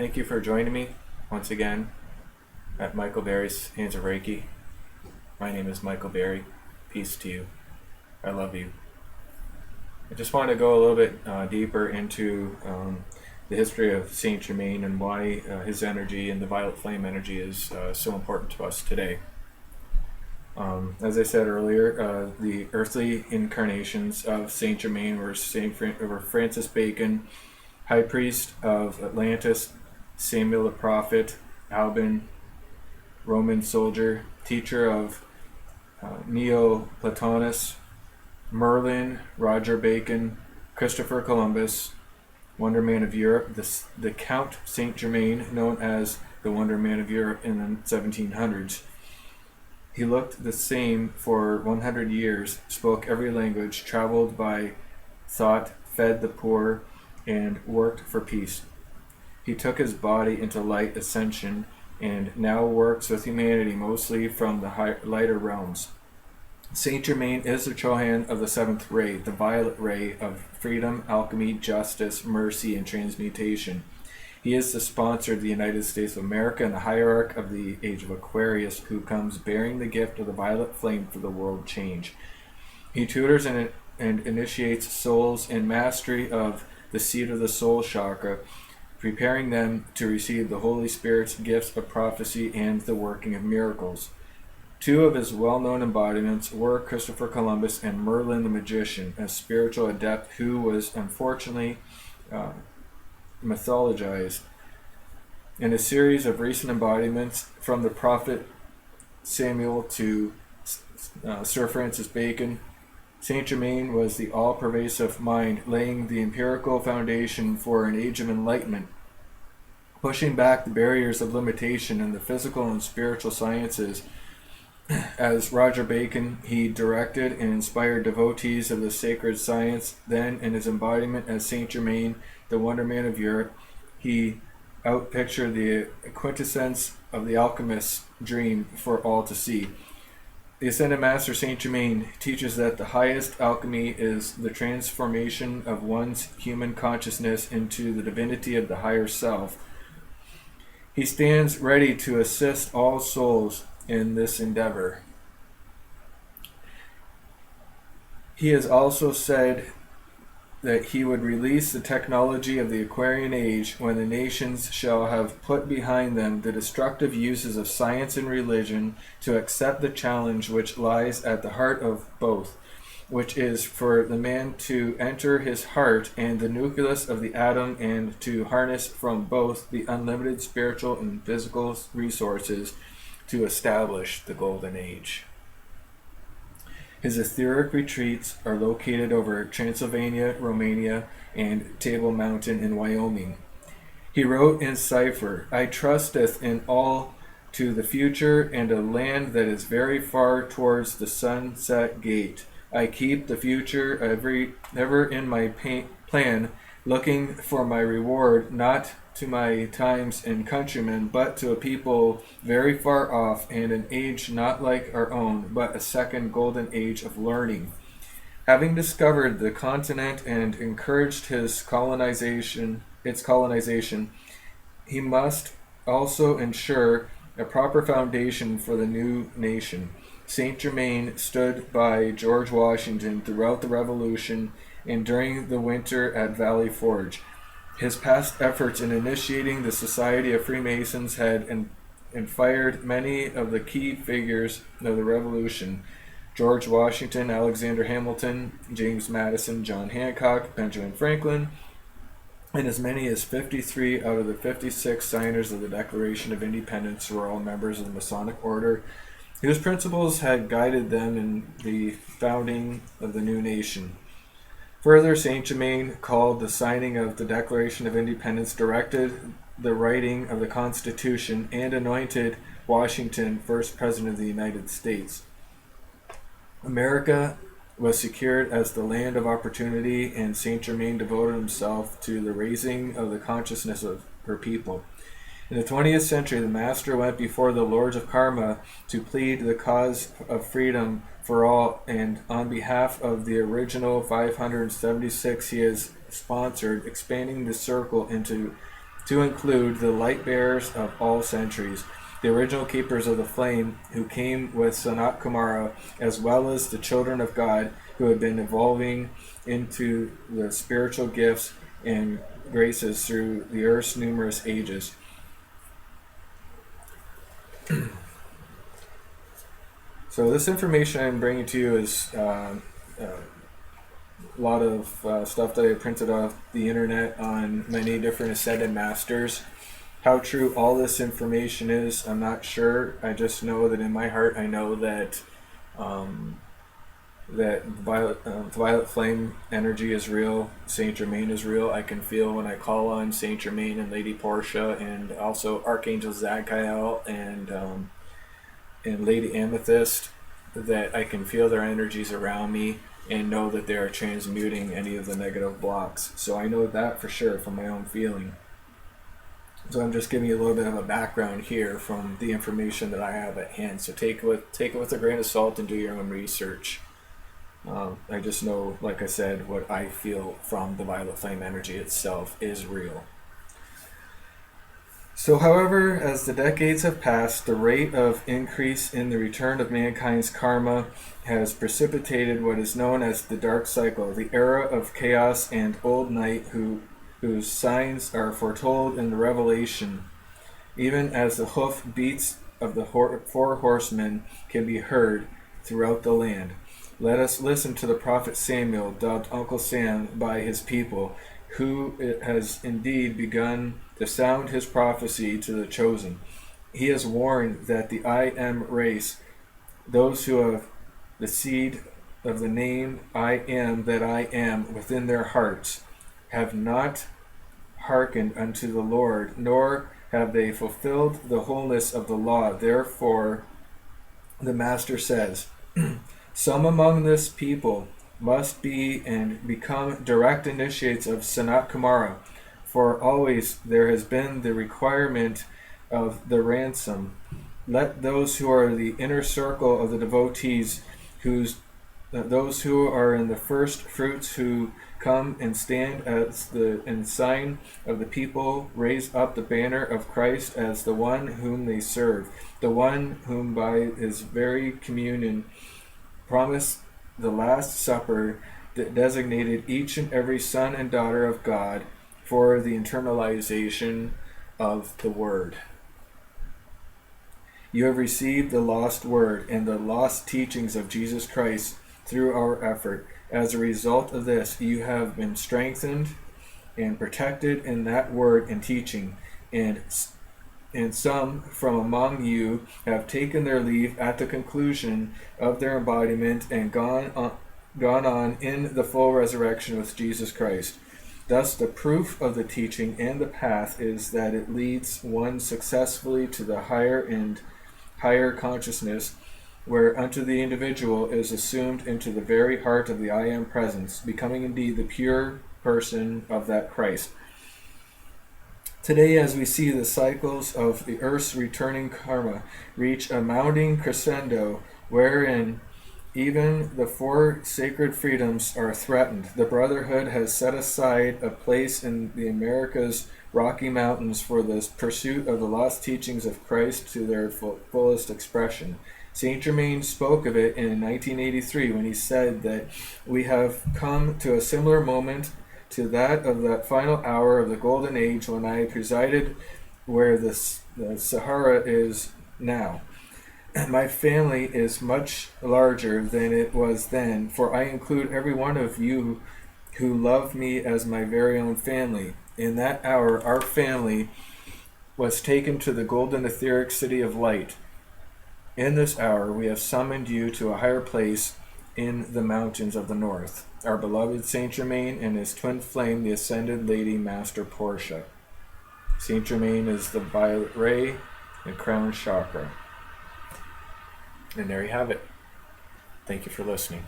Thank you for joining me once again at Michael Barry's Hands of Reiki. My name is Michael Barry. Peace to you. I love you. I just want to go a little bit deeper into the history of Saint Germain and why his energy and the violet flame energy is so important to us today. As I said earlier, the earthly incarnations of Saint Germain were Francis Bacon, High Priest of Atlantis, Samuel the Prophet, Albin, Roman soldier, teacher of Neoplatonus, Merlin, Roger Bacon, Christopher Columbus, Wonder Man of Europe, the Count Saint Germain, known as the Wonder Man of Europe in the 1700s. He looked the same for 100 years, spoke every language, traveled by thought, fed the poor, and worked for peace. He took his body into light ascension and now works with humanity mostly from the lighter realms. Saint Germain is the Chohan of the seventh ray, the violet ray of freedom, alchemy, justice, mercy, and transmutation. He is the sponsor of the United States of America and the hierarch of the age of Aquarius, who comes bearing the gift of the violet flame for the world change. He tutors and initiates souls in mastery of the seat of the soul chakra, preparing them to receive the Holy Spirit's gifts of prophecy and the working of miracles. Two of his well-known embodiments were Christopher Columbus and Merlin the Magician, a spiritual adept who was unfortunately mythologized. In a series of recent embodiments, from the prophet Samuel to Sir Francis Bacon, Saint Germain was the all-pervasive mind, laying the empirical foundation for an age of enlightenment, pushing back the barriers of limitation in the physical and spiritual sciences. As Roger Bacon, he directed and inspired devotees of the sacred science. Then, in his embodiment as Saint Germain, the Wonder Man of Europe, he outpictured the quintessence of the alchemist's dream for all to see. The Ascended Master Saint Germain teaches that the highest alchemy is the transformation of one's human consciousness into the divinity of the higher self. He stands ready to assist all souls in this endeavor. He has also said that he would release the technology of the Aquarian Age when the nations shall have put behind them the destructive uses of science and religion, to accept the challenge which lies at the heart of both, which is for the man to enter his heart and the nucleus of the atom and to harness from both the unlimited spiritual and physical resources to establish the Golden Age. His etheric retreats are located over Transylvania, Romania, and Table Mountain in Wyoming. He wrote in cipher, "I trusteth in all to the future and a land that is very far towards the sunset gate. I keep the future ever in my plan, looking for my reward, not to my times and countrymen, but to a people very far off, and an age not like our own, but a second golden age of learning." Having discovered the continent and encouraged its colonization, he must also ensure a proper foundation for the new nation. Saint Germain stood by George Washington throughout the Revolution and during the winter at Valley Forge. His past efforts in initiating the Society of Freemasons had inspired many of the key figures of the Revolution: George Washington, Alexander Hamilton, James Madison, John Hancock, Benjamin Franklin, and as many as 53 out of the 56 signers of the Declaration of Independence were all members of the Masonic Order, whose principles had guided them in the founding of the new nation. Further, Saint Germain called the signing of the Declaration of Independence, directed the writing of the Constitution, and anointed Washington first President of the United States. America was secured as the land of opportunity, and Saint Germain devoted himself to the raising of the consciousness of her people. In the 20th century, the Master went before the Lords of Karma to plead the cause of freedom for all, and on behalf of the original 576, he has sponsored expanding the circle into to include the light bearers of all centuries, the original keepers of the flame who came with Sanat Kumara, as well as the children of God who have been evolving into the spiritual gifts and graces through the earth's numerous ages. So this information I'm bringing to you is a lot of stuff that I printed off the internet on many different ascended masters. How true all this information is, I'm not sure. I just know that in my heart, I know that that violet flame energy is real. Saint Germain is real. I can feel when I call on Saint Germain and Lady Portia, and also Archangel Zadkiel and Lady Amethyst, that I can feel their energies around me and know that they are transmuting any of the negative blocks. So I know that for sure from my own feeling. So I'm just giving you a little bit of a background here from the information that I have at hand. So take it with a grain of salt and do your own research. I just know, like I said, what I feel from the violet flame energy itself is real. So, however, as the decades have passed, the rate of increase in the return of mankind's karma has precipitated what is known as the dark cycle, the era of chaos and old night, whose signs are foretold in the Revelation, even as the hoof beats of the four horsemen can be heard throughout the land. Let us listen to the prophet Samuel, dubbed Uncle Sam by his people, who has indeed begun to sound his prophecy to the chosen. He has warned that the I Am race, those who have the seed of the name I Am that I Am within their hearts, have not hearkened unto the Lord, nor have they fulfilled the wholeness of the law. Therefore, the Master says, some among this people must be and become direct initiates of Sanat Kumara, for always there has been the requirement of the ransom. Let those who are the inner circle of the devotees, those who are in the first fruits, who come and stand as the sign of the people, raise up the banner of Christ as the one whom they serve, the one whom by his very communion promised the Last Supper that designated each and every son and daughter of God for the internalization of the Word. You have received the lost Word and the lost teachings of Jesus Christ through our effort. As a result of this, you have been strengthened and protected in that Word and teaching, and some from among you have taken their leave at the conclusion of their embodiment and gone on in the full resurrection with Jesus Christ. Thus, the proof of the teaching and the path is that it leads one successfully to the higher and higher consciousness, where unto the individual is assumed into the very heart of the I Am presence, becoming indeed the pure person of that Christ. Today, as we see the cycles of the earth's returning karma reach a mounting crescendo, wherein even the four sacred freedoms are threatened, the Brotherhood has set aside a place in the America's Rocky Mountains for the pursuit of the lost teachings of Christ to their fullest expression. Saint Germain spoke of it in 1983 when he said that we have come to a similar moment to that of that final hour of the Golden Age when I presided where the Sahara is now. My family is much larger than it was then, for I include every one of you who love me as my very own family. In that hour, our family was taken to the golden etheric city of light. In this hour, we have summoned you to a higher place in the mountains of the north. Our beloved Saint Germain and his twin flame, the Ascended Lady Master Portia. Saint Germain is the violet ray and crown chakra. And there you have it. Thank you for listening.